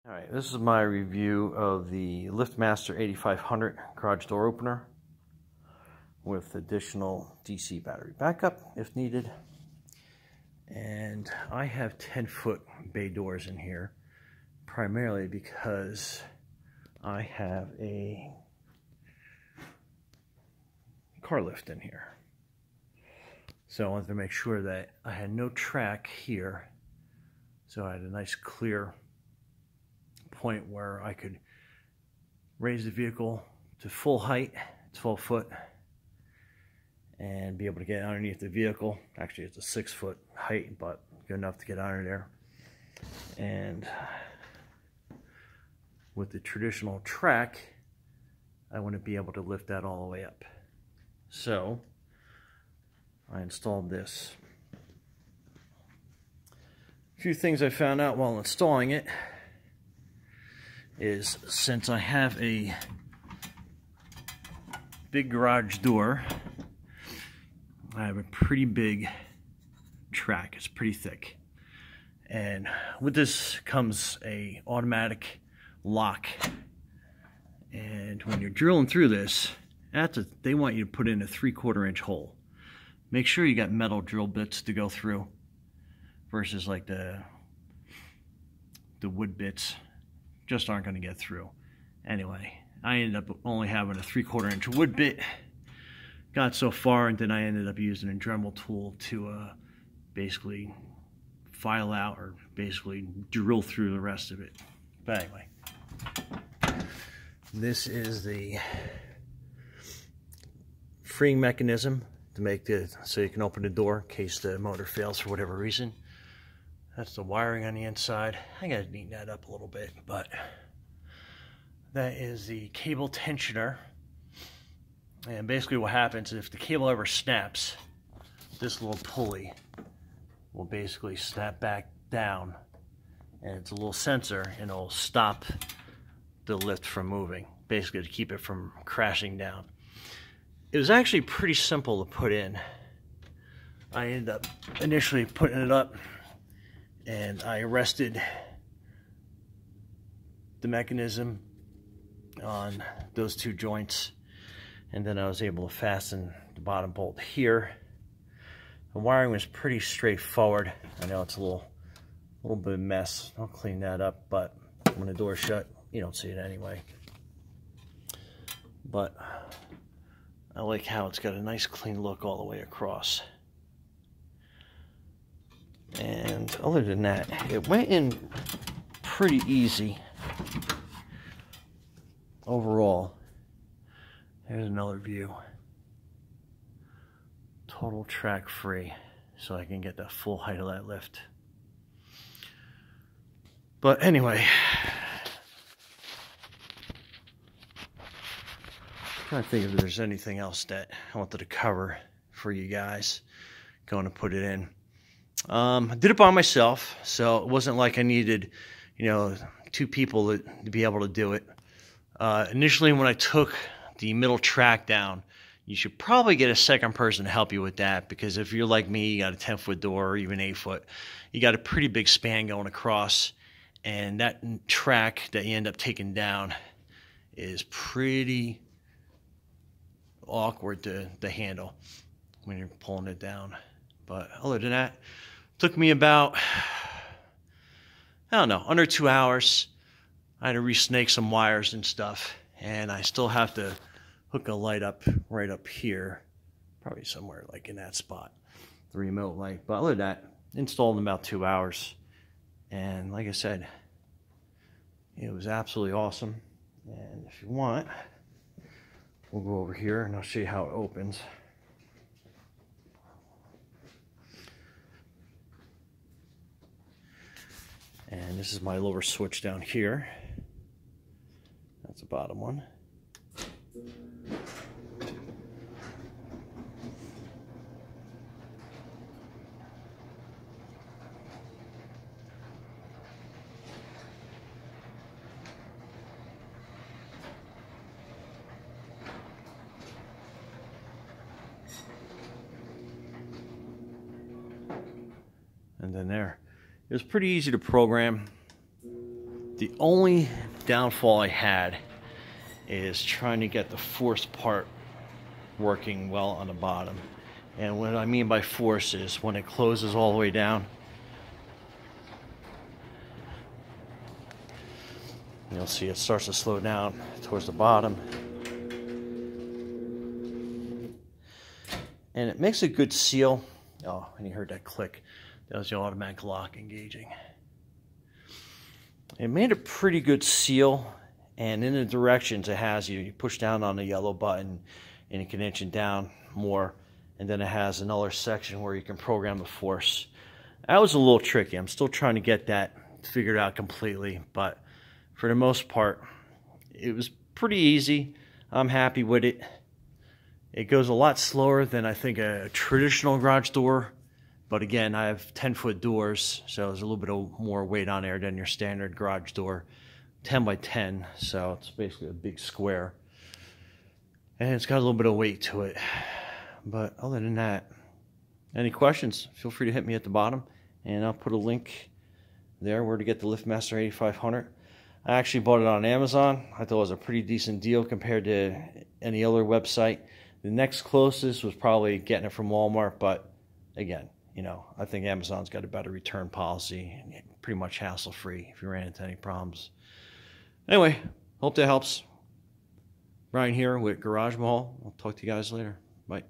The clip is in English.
Alright, this is my review of the LiftMaster 8500 garage door opener with additional DC battery backup if needed. And I have 10-foot bay doors in here primarily because I have a car lift in here. So I wanted to make sure that I had no track here, so I had a nice clear point where I could raise the vehicle to full height, 12 foot, and be able to get underneath the vehicle. Actually, it's a 6-foot height, but good enough to get under there. And with the traditional track, I want to be able to lift that all the way up. So I installed this. A few things I found out while installing it is, since I have a big garage door, I have a pretty big track. It's pretty thick, and with this comes a automatic lock. And when you're drilling through this, they want you to put in a 3/4 inch hole. Make sure you got metal drill bits to go through versus like the wood bits. Just aren't going to get through. Anyway, I ended up only having a 3/4 inch wood bit. Got so far, and then I ended up using a Dremel tool to basically file out, or basically drill through the rest of it. But anyway, this is the freeing mechanism to make so you can open the door in case the motor fails for whatever reason. That's the wiring on the inside. I gotta neaten that up a little bit, but that is the cable tensioner. And basically what happens is if the cable ever snaps, this little pulley will basically snap back down, and it's a little sensor, and it'll stop the lift from moving, basically to keep it from crashing down. It was actually pretty simple to put in. I ended up initially putting it up, and I rested the mechanism on those two joints, and then I was able to fasten the bottom bolt here. The wiring was pretty straightforward. I know it's a little bit of a mess. I'll clean that up, but when the door's shut, you don't see it anyway. But I like how it's got a nice clean look all the way across. And other than that, it went in pretty easy overall. Here's another view. Total track free, so I can get the full height of that lift. But anyway, I'm trying to think if there's anything else that I wanted to cover for you guys. Going to put it in. I did it by myself, so it wasn't like I needed, two people to be able to do it. Initially, when I took the middle track down, you should probably get a second person to help you with that, because if you're like me, you got a 10-foot door or even 8-foot, you got a pretty big span going across, and that track that you end up taking down is pretty awkward to handle when you're pulling it down. But other than that, took me about, I don't know, under 2 hours. I had to re-snake some wires and stuff, and I still have to hook a light up right up here, probably somewhere like in that spot, the remote light. But other than that, installed in about 2 hours, and like I said, it was absolutely awesome. And if you want, we'll go over here and I'll show you how it opens. And this is my lower switch down here. That's the bottom one. And then there. It was pretty easy to program. The only downfall I had is trying to get the force part working well on the bottom. And what I mean by force is when it closes all the way down, you'll see it starts to slow down towards the bottom. And it makes a good seal. Oh, and you heard that click. That was the automatic lock engaging. It made a pretty good seal, and in the directions it has you push down on the yellow button and it can inch it down more, and then it has another section where you can program the force. That was a little tricky. I'm still trying to get that figured out completely, but for the most part it was pretty easy. I'm happy with it. It goes a lot slower than I think a traditional garage door. But again, I have 10-foot doors, so there's a little bit of more weight on there than your standard garage door. 10 by 10, so it's basically a big square. And it's got a little bit of weight to it. But other than that, any questions, feel free to hit me at the bottom, and I'll put a link there where to get the LiftMaster 8500. I actually bought it on Amazon. I thought it was a pretty decent deal compared to any other website. The next closest was probably getting it from Walmart, but again, you know, I think Amazon's got a better return policy and pretty much hassle-free if you ran into any problems. Anyway, hope that helps. Brian here with Garage Mahal. I'll talk to you guys later. Bye.